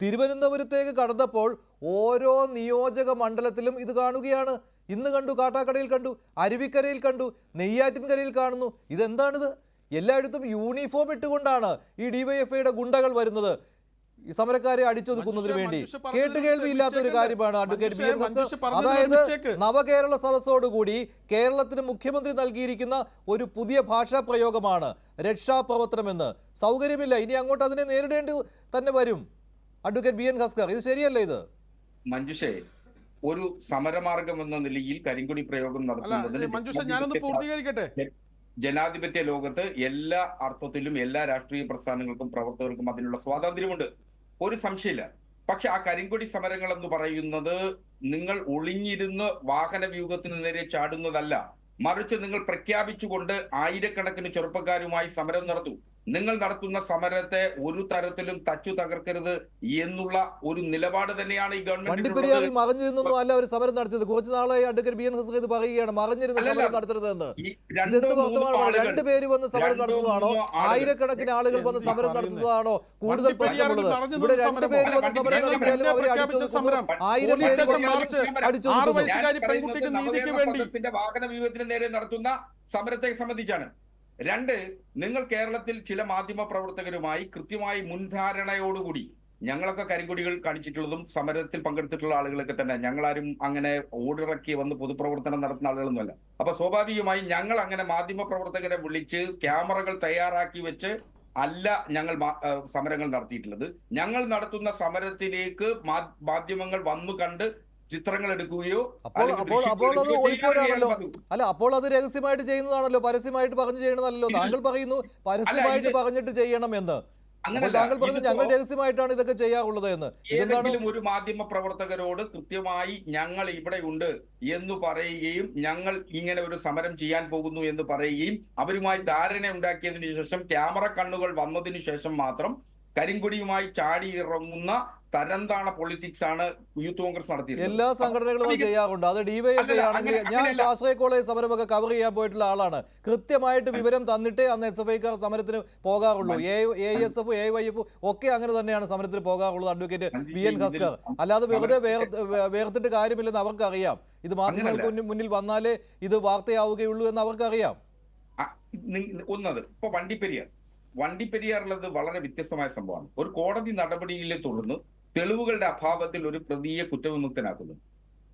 തിരുവനന്തപുരത്തേക്ക് കടന്നപ്പോൾ ഓരോ നിയോജക മണ്ഡലത്തിലും ഇത് കാണുകയാണ്. ഇന്ന് കണ്ടു, കാട്ടാക്കടയിൽ കണ്ടു, അരുവിക്കരയിൽ കണ്ടു, നെയ്യാറ്റിൻകരയിൽ കാണുന്നു. ഇതെന്താണിത്? എല്ലായിടത്തും യൂണിഫോം ഇട്ടുകൊണ്ടാണ് ഈ ഡിവൈഎഫ്ഐയുടെ ഗുണ്ടകൾ വരുന്നത് ഈ സമരക്കാരെ അടിച്ചൊതുക്കുന്നതിന് വേണ്ടി. കേട്ടുകേൾവിയില്ലാത്ത ഒരു കാര്യമാണ് അഡ്വക്കേറ്റ് ബി എൻ ഹസ്കർ. അതായത് നവകേരള സദസ്സോടുകൂടി കേരളത്തിന് മുഖ്യമന്ത്രി നൽകിയിരിക്കുന്ന ഒരു പുതിയ ഭാഷാ പ്രയോഗമാണ് രക്ഷാപ്രവർത്തനമെന്ന്. സൗകര്യമില്ല, ഇനി അങ്ങോട്ട് അതിനെ നേരിടേണ്ടി തന്നെ വരും. അഡ്വക്കേറ്റ് ബി എൻ ഹസ്കർ, ഇത് ശരിയല്ല? ഇത് മഞ്ജുഷേ, ഒരു സമരമാർഗം എന്ന നിലയിൽ കരിങ്കൊടി പ്രയോഗം നടത്തുന്നതിന് ജനാധിപത്യ ലോകത്ത് എല്ലാ അർത്ഥത്തിലും എല്ലാ രാഷ്ട്രീയ പ്രസ്ഥാനങ്ങൾക്കും പ്രവർത്തകർക്കും അതിനുള്ള സ്വാതന്ത്ര്യമുണ്ട്, ഒരു സംശയമില്ല. പക്ഷെ ആ കരിങ്കൊടി സമരങ്ങൾ എന്ന് പറയുന്നത് നിങ്ങൾ ഒളിഞ്ഞിരുന്ന് വാഹന വ്യൂഹത്തിന് നേരെ ചാടുന്നതല്ല, മറിച്ച് നിങ്ങൾ പ്രഖ്യാപിച്ചുകൊണ്ട് ആയിരക്കണക്കിന് ചെറുപ്പക്കാരുമായി സമരം നടത്തൂ. നിങ്ങൾ നടത്തുന്ന സമരത്തെ ഒരു തരത്തിലും തച്ചു തകർക്കരുത് എന്നുള്ള ഒരു നിലപാട് തന്നെയാണ് ഈ ഗവൺമെന്റ്. വണ്ടിപ്പെരിയാറിൽ മറിഞ്ഞിരുന്നൊന്നും അല്ല ഒരു സമരം നടത്തിയത്. കുറച്ചു നാളായി അഡ്വക്കേറ്റ് ബി എൻ ഹസ്കർ ഇത് പറയുകയാണ്, മറിഞ്ഞിരുന്ന സമരം നടത്തരുതെന്ന്. രണ്ടുപേര് വന്ന് സമരം നടത്തുന്നതാണോ? ആയിരക്കണക്കിന് ആളുകൾ വന്ന് സമരം നടത്തുന്നതാണോ കൂടുതൽ പ്രശ്നമുള്ളത്? ഇവിടെ രണ്ടുപേര് വന്ന് സമരം നടത്തിയാലും അവരെ ആയിരം വാഹന വ്യൂഹത്തിന് നേരെ നടത്തുന്ന സമരത്തെ സംബന്ധിച്ചാണ്. രണ്ട്, നിങ്ങൾ കേരളത്തിൽ ചില മാധ്യമ പ്രവർത്തകരുമായി കൃത്യമായി മുൻധാരണയോടുകൂടി ഞങ്ങളൊക്കെ കരിങ്കൊടികൾ കാണിച്ചിട്ടുള്ളതും സമരത്തിൽ പങ്കെടുത്തിട്ടുള്ള ആളുകളൊക്കെ തന്നെ, ഞങ്ങളാരും അങ്ങനെ ഓടിറക്കി വന്ന് പൊതുപ്രവർത്തനം നടത്തുന്ന ആളുകളൊന്നുമല്ല. അപ്പൊ സ്വാഭാവികമായി ഞങ്ങൾ അങ്ങനെ മാധ്യമ പ്രവർത്തകരെ വിളിച്ച് ക്യാമറകൾ തയ്യാറാക്കി വെച്ച് അല്ല ഞങ്ങൾ സമരങ്ങൾ നടത്തിയിട്ടുള്ളത്. ഞങ്ങൾ നടത്തുന്ന സമരത്തിലേക്ക് മാധ്യമങ്ങൾ വന്നു കണ്ട് ചിത്രങ്ങൾ എടുക്കുകയോ അല്ല, അപ്പോൾ അത് രഹസ്യമായിട്ട് ചെയ്യുന്നതാണല്ലോ, പരസ്യമായിട്ട് പറഞ്ഞു ചെയ്യണതല്ലോ. താങ്കൾ പറയുന്നു പരസ്യമായിട്ട് പറഞ്ഞിട്ട് ചെയ്യണം എന്ന്. താങ്കൾ പറഞ്ഞു ഞങ്ങൾ രഹസ്യമായിട്ടാണ് ഇതൊക്കെ ചെയ്യാറുള്ളത് എന്ന്. ഏതെങ്കിലും ഒരു മാധ്യമ പ്രവർത്തകരോട് കൃത്യമായി ഞങ്ങൾ ഇവിടെ ഉണ്ട് എന്ന് പറയുകയും ഞങ്ങൾ ഇങ്ങനെ ഒരു സമരം ചെയ്യാൻ പോകുന്നു എന്ന് പറയുകയും അവരുമായി ധാരണ ഉണ്ടാക്കിയതിനു ശേഷം ക്യാമറ കണ്ണുകൾ വന്നതിന് ശേഷം മാത്രം കരിങ്കൊടിയുമായി ചാടി ഇറങ്ങുന്ന തരംതാണ പൊളിറ്റിക്സ് ആണ് യൂത്ത് കോൺഗ്രസ് നടത്തിയത്. എല്ലാ സംഘടനകളും ചെയ്യാറുണ്ട്. അത് ഡിവൈഎഫ്ഐ ആണെങ്കിൽ, ഞാൻ ശാസ്ത്രീയ കോളേജ് സമരമൊക്കെ കവർ ചെയ്യാൻ പോയിട്ടുള്ള ആളാണ്. കൃത്യമായിട്ട് വിവരം തന്നിട്ടേ അന്ന് SFIക്കാർ സമരത്തിന് പോകാറുള്ളൂ. AISF AYF ഒക്കെ അങ്ങനെ തന്നെയാണ് സമരത്തിന് പോകാറുള്ളത്. അഡ്വക്കേറ്റ് ബി എൻ ഹസ്കർ, അല്ലാതെ വെറുതെ വേർത്തിട്ട് കാര്യമില്ലെന്ന് അവർക്കറിയാം. ഇത് മാധ്യമങ്ങൾക്ക് മുന്നിൽ വന്നാലേ ഇത് വാർത്തയാവുകയുള്ളൂ എന്ന് അവർക്കറിയാം. ഒന്നത് ഇപ്പൊ വണ്ടിപ്പെരിയാറുള്ളത് വളരെ വ്യത്യസ്തമായ സംഭവമാണ്. ഒരു കോടതി നടപടിയിലെ തുടർന്ന് തെളിവുകളുടെ അഭാവത്തിൽ ഒരു പ്രതിയെ കുറ്റവിമുക്തനാക്കുന്നു.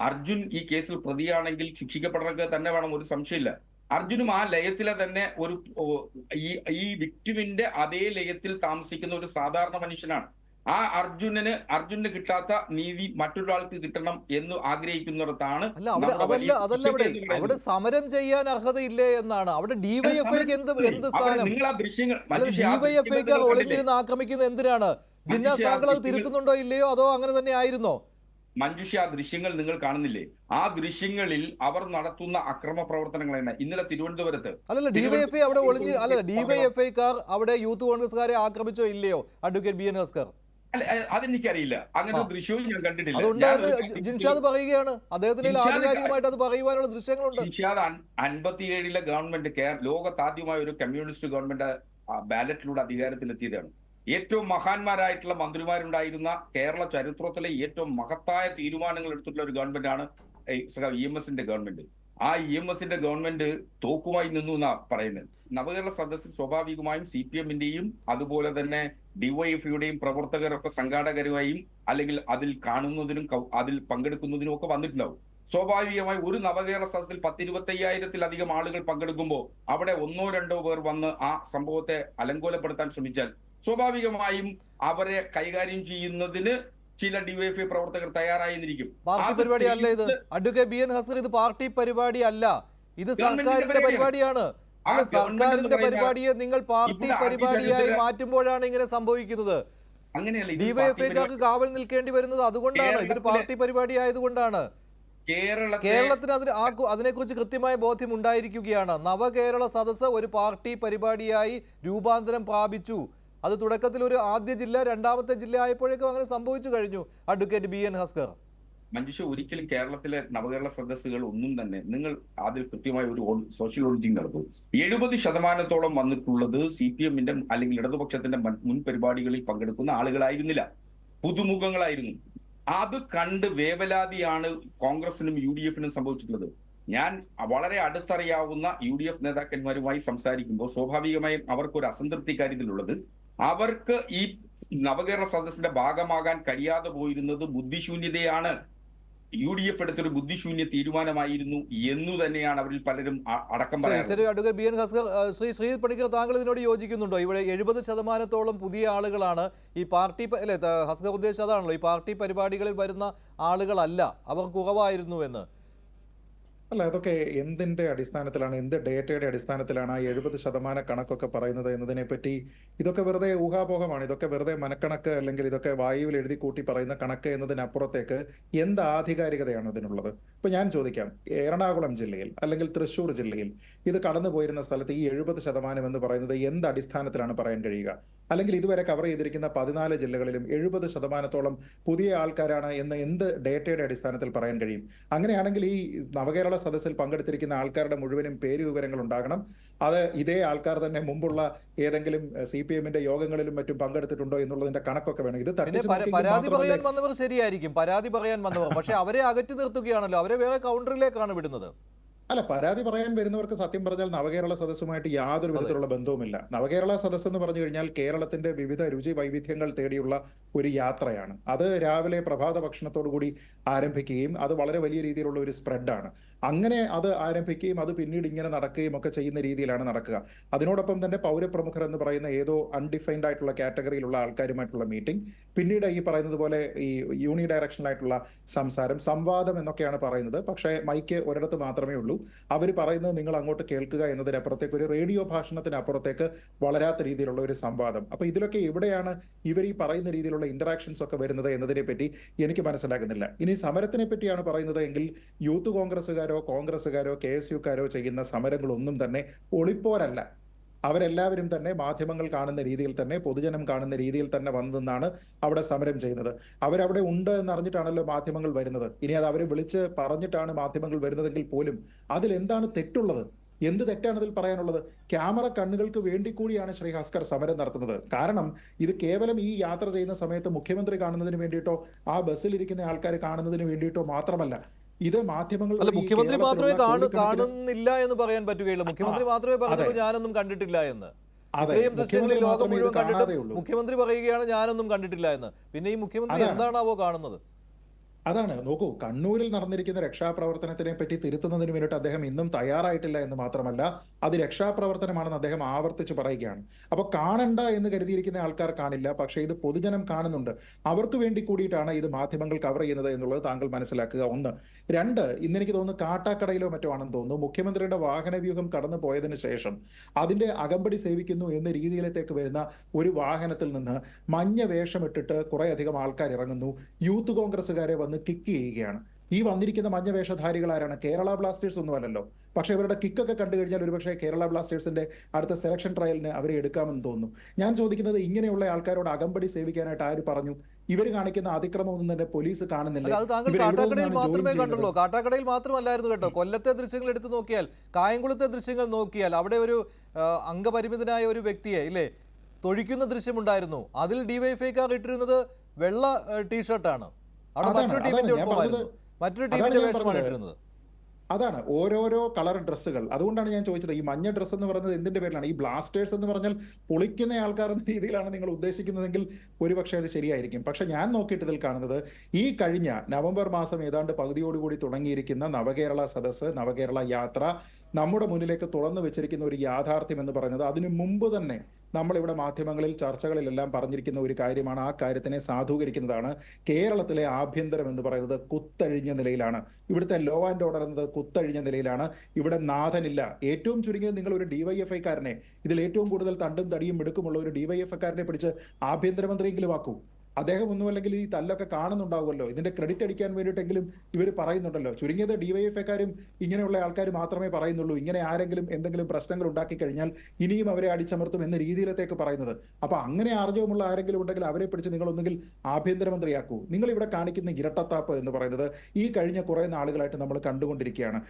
അർജുൻ ഈ കേസിൽ പ്രതിയാണെങ്കിൽ ശിക്ഷിക്കപ്പെടണമെങ്കിൽ തന്നെ വേണം, ഒരു സംശയമില്ല. അർജുനും ആ ലയത്തിലെ തന്നെ ഒരു ഈ വിക്ടിമിന്റെ അതേ ലയത്തിൽ താമസിക്കുന്ന ഒരു സാധാരണ മനുഷ്യനാണ്. ആ അർജുനന് കിട്ടാത്ത നീതി മറ്റൊരാൾക്ക് കിട്ടണം എന്ന് ആഗ്രഹിക്കുന്നിടത്താണ്. അവിടെ സമരം ചെയ്യാൻ അർഹതയില്ലേ എന്നാണ്. അവിടെ ഡിവൈഎഫ്ഐക്ക് എന്ത് സ്ഥാനം? നിങ്ങൾ ആ ദൃശ്യങ്ങൾ ഡിവൈഎഫ്ഐക്കാർ ഒളിഞ്ഞിരുന്ന് ആക്രമിക്കുന്നത് എന്തിനാണ്? ജിന്നാസ് താങ്കൾ അത് തിരുത്തുന്നുണ്ടോ ഇല്ലയോ, അതോ അങ്ങനെ തന്നെ ആയിരുന്നോ? മഞ്ജുഷ, ആ ദൃശ്യങ്ങൾ നിങ്ങൾ കാണുന്നില്ലേ? ആ ദൃശ്യങ്ങളിൽ അവർ നടത്തുന്ന അക്രമ പ്രവർത്തനങ്ങളാണ്. ഇന്നലെ തിരുവനന്തപുരത്ത് ഡിവൈഎഫ്ഐ അവിടെ ഒളിഞ്ഞ് ഡിവൈഎഫ്ഐക്കാർ അവിടെ യൂത്ത് കോൺഗ്രസ്സുകാരെ ആക്രമിച്ചോ ഇല്ലയോ അഡ്വക്കേറ്റ് ബി എൻ ഹസ്കർ? അതെനിക്കറിയില്ല, അങ്ങനെ ഒരു ദൃശ്യവും ഞാൻ കണ്ടിട്ടില്ല. ജിൻഷാദ് പറയുകയാണ്, അദ്ദേഹത്തിന് ആധികാരികമായിട്ട് അത് പറയുവാനുള്ള ദൃശ്യങ്ങളുണ്ട്. ജിൻഷാദ് 57 ഗവൺമെന്റ് ലോകത്താദ്യമായ ഒരു കമ്മ്യൂണിസ്റ്റ് ഗവൺമെന്റ് ബാലറ്റിലൂടെ അധികാരത്തിലെത്തിയതാണ്. ഏറ്റവും മഹാന്മാരായിട്ടുള്ള മന്ത്രിമാരുണ്ടായിരുന്ന കേരള ചരിത്രത്തിലെ ഏറ്റവും മഹത്തായ തീരുമാനങ്ങൾ എടുത്തിട്ടുള്ള ഒരു ഗവൺമെന്റാണ് EMSന്റെ ഗവൺമെന്റ്. ആ EMSന്റെ ഗവൺമെന്റ് തോക്കുമായി നിന്നു എന്നാ പറയുന്നത്. നവകേരള സദസ്സിൽ സ്വാഭാവികമായും CPMന്റെയും അതുപോലെ തന്നെ DYFയുടെയും പ്രവർത്തകരൊക്കെ സംഘാടകരുമായും അല്ലെങ്കിൽ അതിൽ കാണുന്നതിനും അതിൽ പങ്കെടുക്കുന്നതിനും ഒക്കെ വന്നിട്ടുണ്ടാവും. സ്വാഭാവികമായി ഒരു നവകേരള സദസ്സിൽ 10-25,000-ലധികം ആളുകൾ പങ്കെടുക്കുമ്പോൾ അവിടെ 1-2 പേർ വന്ന് ആ സംഭവത്തെ അലങ്കോലപ്പെടുത്താൻ ശ്രമിച്ചാൽ സ്വാഭാവികമായും അവരെ കൈകാര്യം ചെയ്യുന്നതിന് ചില ഡിവൈഎഫ്ഐ പ്രവർത്തകർ തയ്യാറായിരിക്കും. പാർട്ടി പരിപാടി അല്ല ഇത് അഡ്വക്കേറ്റ് ബി എൻ ഹസ്കർ, ഇത് പാർട്ടി പരിപാടി അല്ല, ഇത് സർക്കാരിന്റെ പരിപാടിയാണ്. സർക്കാരിന്റെ പരിപാടിയെ നിങ്ങൾ പാർട്ടി പരിപാടിയായി മാറ്റുമ്പോഴാണ് ഇങ്ങനെ സംഭവിക്കുന്നത്. അങ്ങനെയല്ല, ഡിവൈഎഫ്ഐക്കാർക്ക് കാവൽ നിൽക്കേണ്ടി വരുന്നത് അതുകൊണ്ടാണ്. ഇതൊരു പാർട്ടി പരിപാടി ആയതുകൊണ്ടാണ്. കേരളത്തിന് അതിനെക്കുറിച്ച് കൃത്യമായ ബോധ്യം ഉണ്ടായിരിക്കുകയാണ്. നവകേരള സദസ്സ് ഒരു പാർട്ടി പരിപാടിയായി രൂപാന്തരം പ്രാപിച്ചു. അത് തുടക്കത്തിൽ ഒരു ആദ്യ ജില്ല, രണ്ടാമത്തെ ജില്ല ആയപ്പോഴേക്കും അങ്ങനെ സംഭവിച്ചു കഴിഞ്ഞു. Advocate B N Haskar, Manjusha, ഒരിക്കലും കേരളത്തിലെ നവകേരള സദസ്സുകൾ ഒന്നും തന്നെ നിങ്ങൾ അതിൽ കൃത്യമായ ഒരു സോഷ്യൽ ഓഡിറ്റിംഗ് നടത്തും. 70% വന്നിട്ടുള്ളത് CPMന്റെ അല്ലെങ്കിൽ ഇടതുപക്ഷത്തിന്റെ മുൻ പരിപാടികളിൽ പങ്കെടുക്കുന്ന ആളുകളായിരുന്നില്ല. പുതുമുഖങ്ങളായിരുന്നു. അത് കണ്ട് വേവലാതിയാണ് കോൺഗ്രസിനും UDF-നും സംഭവിച്ചിട്ടുള്ളത്. ഞാൻ വളരെ അടുത്തറിയാവുന്ന UDF നേതാക്കന്മാരുമായി സംസാരിക്കുമ്പോൾ സ്വാഭാവികമായും അവർക്കൊരു അസംതൃപ്തി കാര്യത്തിലുള്ളത്, അവർക്ക് ഈ നവകേരള സദസ്സിന്റെ ഭാഗമാകാൻ കഴിയാതെ പോയിരുന്നത് ബുദ്ധിശൂന്യതയാണ്, UDF എടുത്തൊരു ബുദ്ധിശൂന്യ തീരുമാനമായിരുന്നു എന്നു തന്നെയാണ് അവരിൽ പലരും അടക്കം പറയാറ്. ശരി, അഡ്വക്കേറ്റ് BN ഹസ്കർ, ശ്രീ പണിക്കർ, താങ്കൾ ഇതിനോട് യോജിക്കുന്നുണ്ടോ? ഇവിടെ 70% പുതിയ ആളുകളാണ് ഈ പാർട്ടി അല്ലെ, ഹസ്കർ ഉദ്ദേശിച്ചത് അതാണല്ലോ, ഈ പാർട്ടി പരിപാടികളിൽ വരുന്ന ആളുകളല്ല, അവർ കുറവായിരുന്നു എന്ന്. അല്ല, അതൊക്കെ എന്തിന്റെ അടിസ്ഥാനത്തിലാണ്, എന്ത് ഡേറ്റയുടെ അടിസ്ഥാനത്തിലാണ് ആ 70% കണക്കൊക്കെ പറയുന്നത് എന്നതിനെ പറ്റി? ഇതൊക്കെ വെറുതെ ഊഹാപോഹമാണ്, ഇതൊക്കെ വെറുതെ മനക്കണക്ക്, അല്ലെങ്കിൽ ഇതൊക്കെ വായുവിൽ എഴുതി കൂട്ടി പറയുന്ന കണക്ക് എന്നതിനപ്പുറത്തേക്ക് എന്ത് ആധികാരികതയാണ് ഇതിനുള്ളത്? ഇപ്പൊ ഞാൻ ചോദിക്കാം, എറണാകുളം ജില്ലയിൽ അല്ലെങ്കിൽ തൃശ്ശൂർ ജില്ലയിൽ ഇത് കടന്നു പോയിരുന്ന സ്ഥലത്ത് ഈ 70% എന്ന് പറയുന്നത് എന്ത് അടിസ്ഥാനത്തിലാണ് പറയാൻ കഴിയുക? അല്ലെങ്കിൽ ഇതുവരെ കവർ ചെയ്തിരിക്കുന്ന 14 ജില്ലകളിലും 70%ഓളം പുതിയ ആൾക്കാരാണ് എന്ന് എന്ത് ഡേറ്റയുടെ അടിസ്ഥാനത്തിൽ പറയാൻ കഴിയും? അങ്ങനെയാണെങ്കിൽ ഈ നവകേരള സദസ്സിൽ പങ്കെടുത്തിരിക്കുന്ന ആൾക്കാരുടെ മുഴുവനും പേര് വിവരങ്ങൾ ഉണ്ടാകണം. അത് ഇതേ ആൾക്കാർ തന്നെ മുമ്പുള്ള ഏതെങ്കിലും CPM-ന്റെ യോഗങ്ങളിലും മറ്റും പങ്കെടുത്തിട്ടുണ്ടോ എന്നുള്ളതിന്റെ കണക്കൊക്കെ വേണം. ഇത് പരാതി പറയാൻ വന്നവർ ശരിയായിരിക്കും, പരാതി പറയാൻ വന്നവർ, പക്ഷെ അവരെ അകറ്റി നിർത്തുകയാണല്ലോ, അവരെ വേറെ കൗണ്ടറിലേക്കാണ് വിടുന്നത്. അല്ല, പരാതി പറയാൻ വരുന്നവർക്ക് സത്യം പറഞ്ഞാൽ നവകേരള സദസ്സുമായിട്ട് യാതൊരു വിധത്തിലുള്ള ബന്ധവുമില്ല. നവകേരള സദസ്സ് എന്ന് പറഞ്ഞു കഴിഞ്ഞാൽ കേരളത്തിന്റെ വിവിധ രുചി വൈവിധ്യങ്ങൾ തേടിയുള്ള ഒരു യാത്രയാണ്. അത് രാവിലെ പ്രഭാത ഭക്ഷണത്തോടു കൂടി ആരംഭിക്കുകയും അത് വളരെ വലിയ രീതിയിലുള്ള ഒരു സ്പ്രെഡാണ്. അങ്ങനെ അത് ആരംഭിക്കുകയും അത് പിന്നീട് ഇങ്ങനെ നടക്കുകയും ഒക്കെ ചെയ്യുന്ന രീതിയിലാണ് നടക്കുക. അതിനോടൊപ്പം തന്നെ പൗരപ്രമുഖർ എന്ന് പറയുന്ന ഏതോ അൺഡിഫൈൻഡ് ആയിട്ടുള്ള കാറ്റഗറിയിലുള്ള ആൾക്കാരുമായിട്ടുള്ള മീറ്റിംഗ്, പിന്നീട് ഈ പറയുന്നത് പോലെ ഈ യൂണി ഡയറക്ഷനിലായിട്ടുള്ള സംസാരം, സംവാദം എന്നൊക്കെയാണ് പറയുന്നത്. പക്ഷേ മൈക്ക് ഒരിടത്ത് മാത്രമേ ഉള്ളൂ. അവർ പറയുന്നത് നിങ്ങൾ അങ്ങോട്ട് കേൾക്കുക എന്നതിനപ്പുറത്തേക്ക്, ഒരു റേഡിയോ ഭാഷണത്തിനപ്പുറത്തേക്ക് വളരാത്ത രീതിയിലുള്ള ഒരു സംവാദം. അപ്പൊ ഇതിലൊക്കെ എവിടെയാണ് ഇവർ ഈ പറയുന്ന രീതിയിലുള്ള ഇന്ററാക്ഷൻസ് ഒക്കെ വരുന്നത് എന്നതിനെ പറ്റി എനിക്ക് മനസ്സിലാകുന്നില്ല. ഇനി സമരത്തിനെ പറ്റിയാണ് പറയുന്നത് എങ്കിൽ യൂത്ത് കോൺഗ്രസ്സുകാരോ KSUക്കാരോ ചെയ്യുന്ന സമരങ്ങളൊന്നും തന്നെ ഒളിപ്പോരല്ല. അവരെല്ലാവരും തന്നെ മാധ്യമങ്ങൾ കാണുന്ന രീതിയിൽ തന്നെ, പൊതുജനം കാണുന്ന രീതിയിൽ തന്നെ വന്നെന്നാണ് അവിടെ സമരം ചെയ്യുന്നത്. അവരവിടെ ഉണ്ട് എന്നറിഞ്ഞിട്ടാണല്ലോ മാധ്യമങ്ങൾ വരുന്നത്. ഇനി അത് അവർ വിളിച്ച് പറഞ്ഞിട്ടാണ് മാധ്യമങ്ങൾ വരുന്നതെങ്കിൽ പോലും അതിൽ എന്താണ് തെറ്റുള്ളത്? എന്ത് തെറ്റാണ് അതിൽ പറയാനുള്ളത്? ക്യാമറ കണ്ണുകൾക്ക് വേണ്ടി കൂടിയാണ് ശ്രീ ഹസ്കർ സമരം നടത്തുന്നത്. കാരണം ഇത് കേവലം ഈ യാത്ര ചെയ്യുന്ന സമയത്ത് മുഖ്യമന്ത്രി കാണുന്നതിന് വേണ്ടിയിട്ടോ ആ ബസ്സിലിരിക്കുന്ന ആൾക്കാർ കാണുന്നതിന് വേണ്ടിയിട്ടോ മാത്രമല്ല. ഇത് മാധ്യമങ്ങൾ മുഖ്യമന്ത്രി മാത്രമേ കാണുന്നില്ല എന്ന് പറയാൻ പറ്റുകയുള്ളൂ. മുഖ്യമന്ത്രി മാത്രമേ പറഞ്ഞുള്ളൂ ഞാനൊന്നും കണ്ടിട്ടില്ല എന്ന്. ഇത്രയും ദൃശ്യങ്ങളിൽ ലോകം മുഴുവൻ കണ്ടിട്ടും മുഖ്യമന്ത്രി പറയുകയാണ് ഞാനൊന്നും കണ്ടിട്ടില്ല എന്ന്. പിന്നെ ഈ മുഖ്യമന്ത്രി എന്താണാവോ കാണുന്നത്? അതാണ്, നോക്കൂ, കണ്ണൂരിൽ നടന്നിരിക്കുന്ന രക്ഷാപ്രവർത്തനത്തിനെ പറ്റി തിരുത്തുന്നതിന് വേണ്ടിയിട്ട് അദ്ദേഹം ഇന്നും തയ്യാറായിട്ടില്ല എന്ന് മാത്രമല്ല, അത് രക്ഷാപ്രവർത്തനമാണെന്ന് അദ്ദേഹം ആവർത്തിച്ച് പറയുകയാണ്. അപ്പൊ കാണണ്ട എന്ന് കരുതിയിരിക്കുന്ന ആൾക്കാർ കാണില്ല, പക്ഷേ ഇത് പൊതുജനം കാണുന്നുണ്ട്. അവർക്ക് വേണ്ടി കൂടിയിട്ടാണ് ഇത് മാധ്യമങ്ങൾ കവർ ചെയ്യുന്നത് എന്നുള്ളത് താങ്കൾ മനസ്സിലാക്കുക. 1. 2, ഇന്നെനിക്ക് തോന്നുന്നു കാട്ടാക്കടയിലോ മറ്റോ ആണെന്ന് തോന്നുന്നു, മുഖ്യമന്ത്രിയുടെ വാഹനവ്യൂഹം കടന്നു പോയതിനു ശേഷം അതിന്റെ അകമ്പടി സേവിക്കുന്നു എന്ന രീതിയിലേക്ക് വരുന്ന ഒരു വാഹനത്തിൽ നിന്ന് മഞ്ഞ വേഷമിട്ടിട്ട് കുറേയധികം ആൾക്കാർ ഇറങ്ങുന്നു. യൂത്ത് കോൺഗ്രസ്സുകാരെ കിക്ക് ചെയ്യുകയാണ്. ഈ വന്നിരിക്കുന്ന മഞ്ഞ വേഷധാരികൾ ആരാണ്? കേരള ബ്ലാസ്റ്റേഴ്സ് ഒന്നും അല്ലല്ലോ. പക്ഷെ ഇവരുടെ കിക്കൊക്കെ കണ്ടു കഴിഞ്ഞാൽ ഒരുപക്ഷെ കേരള ബ്ലാസ്റ്റേഴ്സിന്റെ അടുത്ത സെലക്ഷൻ ട്രയലിന് അവരെ എടുക്കാമെന്ന് തോന്നുന്നു. ഞാൻ ചോദിക്കുന്നത്, ഇങ്ങനെയുള്ള ആൾക്കാരോട് അകമ്പടി സേവിക്കാനായിട്ട് ആര് പറഞ്ഞു? ഇവർ കാണിക്കുന്ന അതിക്രമമൊന്നും തന്നെ പോലീസ് കാണുന്നില്ല. അത് താങ്കൾ കാട്ടാക്കടയിൽ മാത്രമേ കണ്ടുള്ളൂ. കാട്ടാക്കടയിൽ മാത്രമല്ലായിരുന്നു കേട്ടോ, കൊല്ലത്തെ ദൃശ്യങ്ങൾ എടുത്തു നോക്കിയാൽ, കായംകുളത്തെ ദൃശ്യങ്ങൾ നോക്കിയാൽ അവിടെ ഒരു അംഗപരിമിതനായ ഒരു വ്യക്തിയെ ഇല്ലേ തൊഴിക്കുന്ന ദൃശ്യമുണ്ടായിരുന്നു. അതിൽ ഡിവൈഎഫ്ഐക്കാർ ഇട്ടിരുന്നത് വെള്ള ടീഷർട്ടാണ്. മറ്റൊരു ടീമിന്റെ വേഷമാണ് ഇട്ടിരുന്നത്. അതാണ് ഓരോരോ കളർ ഡ്രസ്സുകൾ. അതുകൊണ്ടാണ് ഞാൻ ചോദിച്ചത്, ഈ മഞ്ഞ ഡ്രസ്സ് എന്ന് പറയുന്നത് എന്തിന്റെ പേരിലാണ്? ഈ ബ്ലാസ്റ്റേഴ്സ് എന്ന് പറഞ്ഞാൽ പൊളിക്കുന്ന ആൾക്കാർ എന്ന രീതിയിലാണ് നിങ്ങൾ ഉദ്ദേശിക്കുന്നതെങ്കിൽ ഒരുപക്ഷെ അത് ശരിയായിരിക്കും. പക്ഷെ ഞാൻ നോക്കിയിട്ട് ഇതിൽ കാണുന്നത്, ഈ കഴിഞ്ഞ നവംബർ മാസം ഏതാണ്ട് പകുതിയോടുകൂടി തുടങ്ങിയിരിക്കുന്ന നവകേരള സദസ്സ്, നവകേരള യാത്ര നമ്മുടെ മുന്നിലേക്ക് തുറന്നു വെച്ചിരിക്കുന്ന ഒരു യാഥാർത്ഥ്യം എന്ന് പറയുന്നത് അതിനു മുമ്പ് തന്നെ നമ്മളിവിടെ മാധ്യമങ്ങളിൽ ചർച്ചകളിലെല്ലാം പറഞ്ഞിരിക്കുന്ന ഒരു കാര്യമാണ്. ആ കാര്യത്തിനെ സാധൂകരിക്കുന്നതാണ്. കേരളത്തിലെ ആഭ്യന്തരം എന്ന് പറയുന്നത് കുത്തഴിഞ്ഞ നിലയിലാണ്. ഇവിടുത്തെ ലോ ആൻഡ് ഓർഡർ എന്നത് കുത്തഴിഞ്ഞ നിലയിലാണ്. ഇവിടെ നാഥനില്ല. ഏറ്റവും ചുരുങ്ങിയത് നിങ്ങൾ ഒരു ഡിവൈഎഫ്ഐക്കാരനെ, ഇതിൽ ഏറ്റവും കൂടുതൽ തണ്ടും തടിയും മിടുക്കുമുള്ള ഒരു ഡിവൈഎഫ്ഐക്കാരനെ പിടിച്ച് ആഭ്യന്തരമന്ത്രിയെങ്കിലും ആക്കൂ. അദ്ദേഹം ഒന്നുമല്ലെങ്കിൽ ഈ തല്ലൊക്കെ കാണുന്നുണ്ടാവുമല്ലോ. ഇതിന്റെ ക്രെഡിറ്റ് അടിക്കാൻ വേണ്ടിയിട്ടെങ്കിലും ഇവർ പറയുന്നുണ്ടല്ലോ. ചുരുങ്ങിയത് ഡിവൈഎഫ്ഐക്കാരും ഇങ്ങനെയുള്ള ആൾക്കാർ മാത്രമേ പറയുന്നുള്ളൂ. ഇങ്ങനെ ആരെങ്കിലും എന്തെങ്കിലും പ്രശ്നങ്ങൾ ഉണ്ടാക്കി കഴിഞ്ഞാൽ ഇനിയും അവരെ അടിച്ചമർത്തും എന്ന രീതിയിലേക്ക് പറയുന്നത്. അപ്പൊ അങ്ങനെ ആർജവമുള്ള ആരെങ്കിലും ഉണ്ടെങ്കിൽ അവരെ പിടിച്ച് നിങ്ങൾ ഒന്നുകിൽ ആഭ്യന്തരമന്ത്രിയാക്കൂ. നിങ്ങൾ ഇവിടെ കാണിക്കുന്ന ഇരട്ടത്താപ്പ് എന്ന് പറയുന്നത് ഈ കഴിഞ്ഞ കുറെ നാളുകളായിട്ട് നമ്മൾ കണ്ടുകൊണ്ടിരിക്കുകയാണ്.